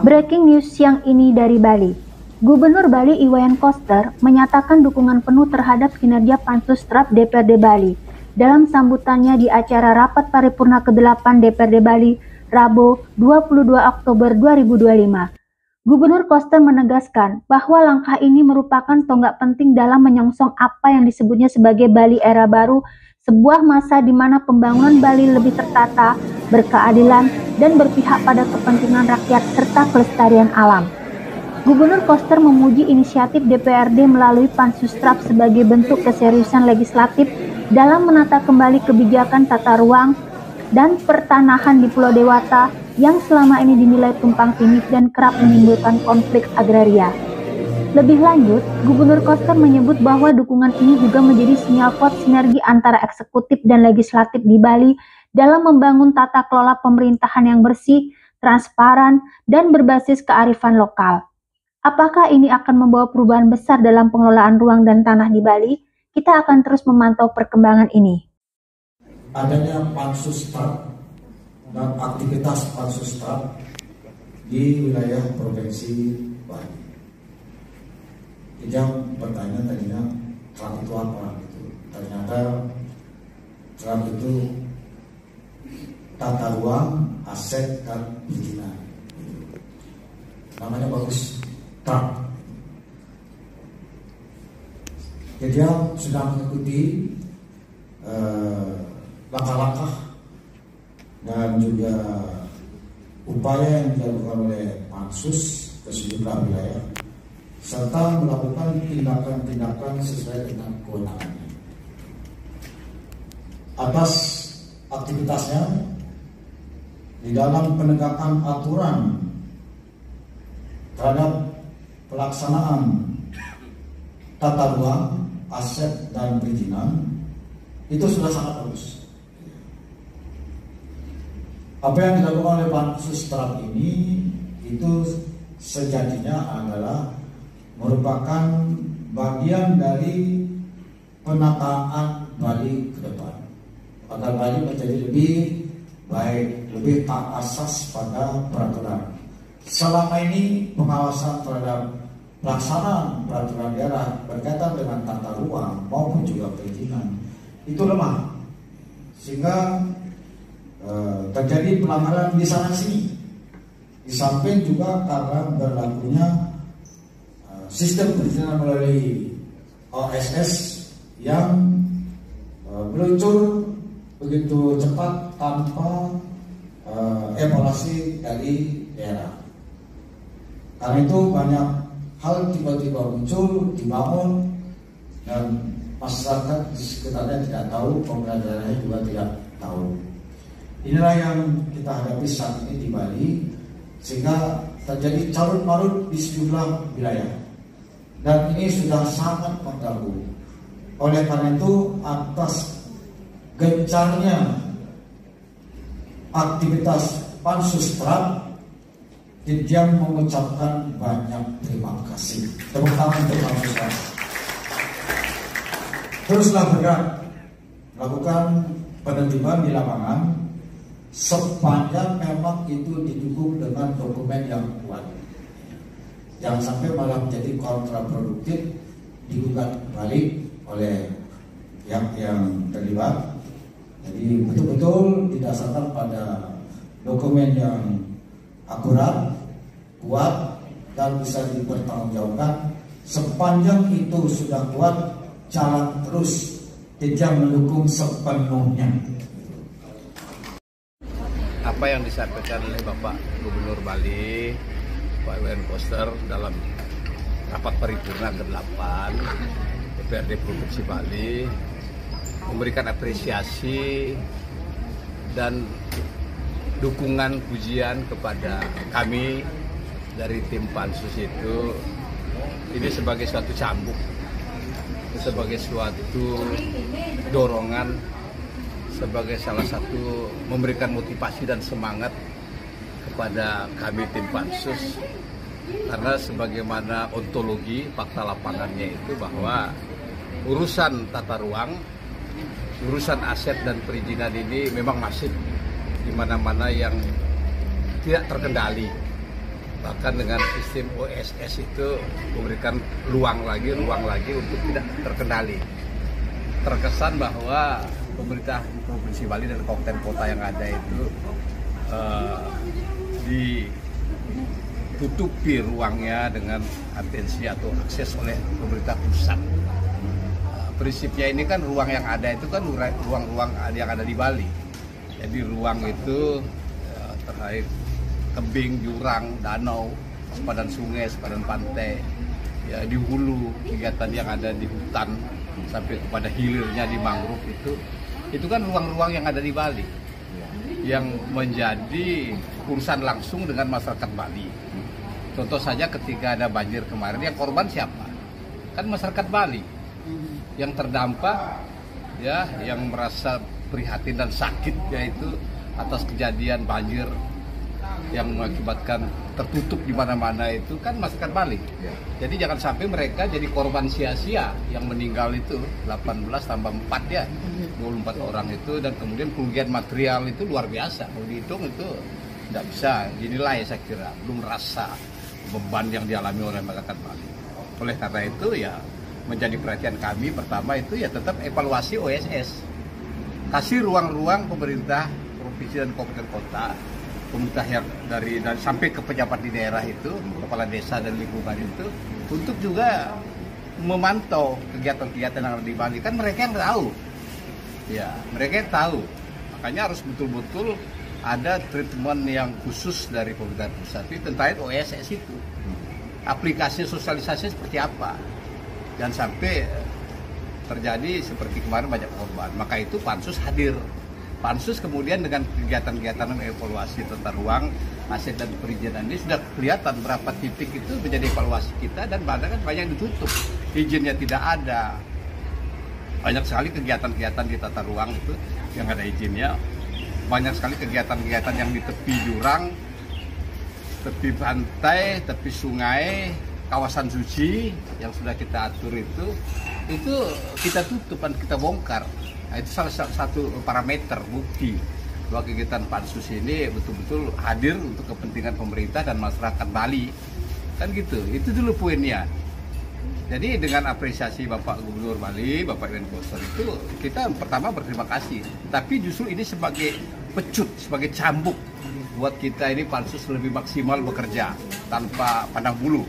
Breaking news siang ini dari Bali. Gubernur Bali Iwayan Koster menyatakan dukungan penuh terhadap kinerja Pansus TRAP DPRD Bali dalam sambutannya di acara rapat paripurna ke-8 DPRD Bali Rabu 22 Oktober 2025. Gubernur Koster menegaskan bahwa langkah ini merupakan tonggak penting dalam menyongsong apa yang disebutnya sebagai Bali era baru, sebuah masa di mana pembangunan Bali lebih tertata, berkeadilan, dan berpihak pada kepentingan rakyat serta kelestarian alam. Gubernur Koster memuji inisiatif DPRD melalui Pansus TRAP sebagai bentuk keseriusan legislatif dalam menata kembali kebijakan tata ruang dan pertanahan di Pulau Dewata yang selama ini dinilai tumpang tindih dan kerap menimbulkan konflik agraria. Lebih lanjut, Gubernur Koster menyebut bahwa dukungan ini juga menjadi sinyal kuat sinergi antara eksekutif dan legislatif di Bali dalam membangun tata kelola pemerintahan yang bersih, transparan, dan berbasis kearifan lokal. Apakah ini akan membawa perubahan besar dalam pengelolaan ruang dan tanah di Bali? Kita akan terus memantau perkembangan ini. Adanya Pansus TRAP dan aktivitas Pansus TRAP di wilayah Provinsi Bali. Yang bertanya tadinya TRAP itu apa gitu. Ternyata TRAP itu tata ruang, aset, dan perizinan. Namanya bagus, TRAP. Jadi dia sudah mengikuti langkah-langkah dan juga upaya yang dilakukan oleh Pansus ke sejumlah wilayah, serta melakukan tindakan-tindakan sesuai dengan kewenangannya. Atas aktivitasnya di dalam penegakan aturan terhadap pelaksanaan tata ruang, aset, dan perizinan, itu sudah sangat bagus. Apa yang dilakukan oleh Pansus TRAP ini itu sejatinya adalah merupakan bagian dari penataan Bali ke depan agar Bali menjadi lebih baik, lebih taat asas pada peraturan. Selama ini pengawasan terhadap pelaksanaan peraturan daerah berkaitan dengan tata ruang maupun juga perizinan itu lemah, sehingga terjadi pelanggaran di sana sini. Di samping juga karena berlakunya sistem perizinan melalui OSS yang meluncur begitu cepat tanpa evaluasi dari daerah. Karena itu banyak hal tiba-tiba muncul, dibangun, dan masyarakat di sekitarnya tidak tahu, pemerintah daerahnya juga tidak tahu. Inilah yang kita hadapi saat ini di Bali, sehingga terjadi carut-marut di sejumlah wilayah. Dan ini sudah sangat mengganggu. Oleh karena itu, atas gencarnya aktivitas Pansus TRAP, dia mengucapkan banyak terima kasih. Tepuk tangan untuk Pansus TRAP. Teruslah bergerak, melakukan penertiban di lapangan sepanjang memang itu didukung dengan dokumen yang kuat. Jangan sampai malah menjadi kontraproduktif, digugat balik oleh yang terlibat. Jadi betul-betul didasarkan pada dokumen yang akurat, kuat, dan bisa dipertanggungjawabkan. Sepanjang itu sudah kuat, jalan terus, tidak mendukung sepenuhnya. Apa yang disampaikan oleh Bapak Gubernur Bali, Pak Iwayan Koster dalam rapat paripurna ke-8 DPRD Provinsi Bali memberikan apresiasi dan dukungan pujian kepada kami dari tim Pansus itu. Ini sebagai suatu cambuk, sebagai suatu dorongan, sebagai salah satu memberikan motivasi dan semangat kepada kami tim Pansus. Karena sebagaimana ontologi fakta lapangannya itu bahwa urusan tata ruang, urusan aset dan perizinan ini memang masif di mana-mana yang tidak terkendali. kan dengan sistem OSS itu memberikan ruang lagi untuk tidak terkendali. Terkesan bahwa pemerintah Provinsi Bali dan kabupaten kota yang ada itu ditutupi ruangnya dengan atensi atau akses oleh pemerintah pusat. Prinsipnya ini kan ruang yang ada itu kan ruang-ruang yang ada di Bali. Jadi ruang itu terkait tebing, jurang, danau, sempadan sungai, sempadan pantai, ya di hulu, kegiatan yang ada di hutan sampai kepada hilirnya di mangrove itu kan ruang-ruang yang ada di Bali yang menjadi urusan langsung dengan masyarakat Bali. Contoh saja ketika ada banjir kemarin, yang korban siapa? Kan masyarakat Bali yang terdampak, ya, yang merasa prihatin dan sakit yaitu atas kejadian banjir yang mengakibatkan tertutup di mana-mana itu kan masyarakat Bali. Jadi jangan sampai mereka jadi korban sia-sia. Yang meninggal itu 18 tambah 4 ya, 24 orang itu, dan kemudian kerugian material itu luar biasa. Kalau dihitung itu tidak bisa dinilai, saya kira. Belum rasa beban yang dialami oleh masyarakat Bali. Oleh karena itu ya menjadi perhatian kami pertama itu ya tetap evaluasi OSS. Kasih ruang-ruang pemerintah provinsi dan kabupaten kota, pemerintah yang dari sampai ke pejabat di daerah itu, kepala desa dan lingkungan itu, untuk juga memantau kegiatan-kegiatan yang ada di Bali. Kan mereka yang tahu, ya mereka yang tahu. Makanya harus betul-betul ada treatment yang khusus dari pemerintah pusat itu terkait OSS itu. Aplikasi sosialisasi seperti apa? Jangan sampai terjadi seperti kemarin banyak korban. Maka itu Pansus hadir. Pansus kemudian dengan kegiatan-kegiatan evaluasi tata ruang, aset dan perizinan ini sudah kelihatan berapa titik itu menjadi evaluasi kita, dan bahkan kan banyak yang ditutup, izinnya tidak ada. Banyak sekali kegiatan-kegiatan di tata ruang itu yang ada izinnya. Banyak sekali kegiatan-kegiatan yang di tepi jurang, tepi pantai, tepi sungai, kawasan suci yang sudah kita atur itu kita tutup dan kita bongkar. Nah, itu salah satu parameter bukti bahwa kegiatan Pansus ini betul-betul hadir untuk kepentingan pemerintah dan masyarakat Bali. Kan gitu, itu dulu poinnya. Jadi dengan apresiasi Bapak Gubernur Bali, Bapak Iwan Koster itu, kita pertama berterima kasih. Tapi justru ini sebagai pecut, sebagai cambuk buat kita ini Pansus lebih maksimal bekerja tanpa pandang bulu,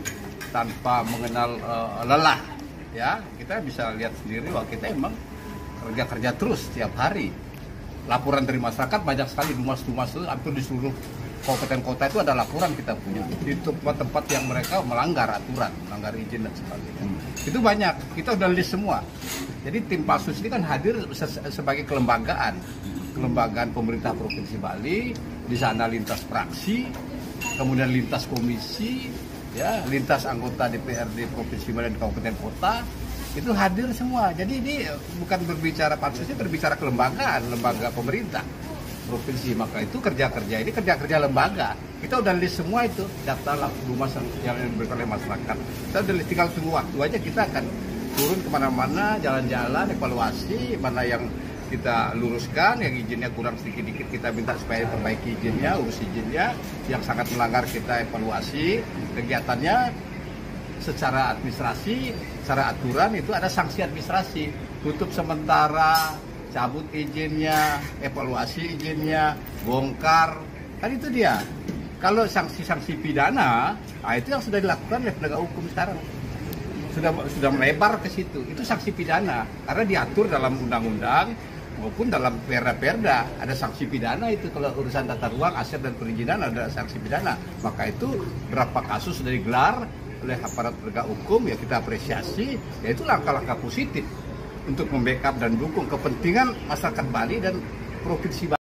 tanpa mengenal lelah. Ya, kita bisa lihat sendiri bahwa kita emang kerja terus setiap hari. Laporan dari masyarakat banyak sekali, dumas-dumas itu hampir di seluruh kabupaten kota itu ada laporan kita punya di tempat-tempat yang mereka melanggar aturan, melanggar izin dan sebagainya. Itu banyak, kita udah list semua. Jadi tim Pansus ini kan hadir sebagai kelembagaan pemerintah Provinsi Bali. Di sana lintas fraksi, kemudian lintas komisi, ya, lintas anggota DPRD Provinsi Bali dan kabupaten kota. Itu hadir semua. Jadi ini bukan berbicara Pansus, ini berbicara kelembagaan, lembaga pemerintah provinsi. Maka itu kerja-kerja ini kerja-kerja lembaga. Kita udah list semua itu, data lumas yang diberikan oleh masyarakat. Kita udah list, tinggal tunggu waktu aja, kita akan turun kemana-mana, jalan-jalan, evaluasi, mana yang kita luruskan, yang izinnya kurang sedikit-dikit kita minta supaya perbaiki izinnya, urus izinnya, yang sangat melanggar kita evaluasi kegiatannya. Secara administrasi, secara aturan itu ada sanksi administrasi, tutup sementara, cabut izinnya, evaluasi izinnya, bongkar, kan itu dia. Kalau sanksi-sanksi pidana, nah itu yang sudah dilakukan oleh penegak hukum sekarang, sudah melebar ke situ. Itu sanksi pidana karena diatur dalam undang-undang maupun dalam perda-perda ada sanksi pidana itu. Kalau urusan tata ruang, aset dan perizinan ada sanksi pidana. Maka itu berapa kasus sudah digelar oleh aparat penegak hukum, ya kita apresiasi, yaitu langkah-langkah positif untuk membackup dan dukung kepentingan masyarakat Bali dan Provinsi Bali.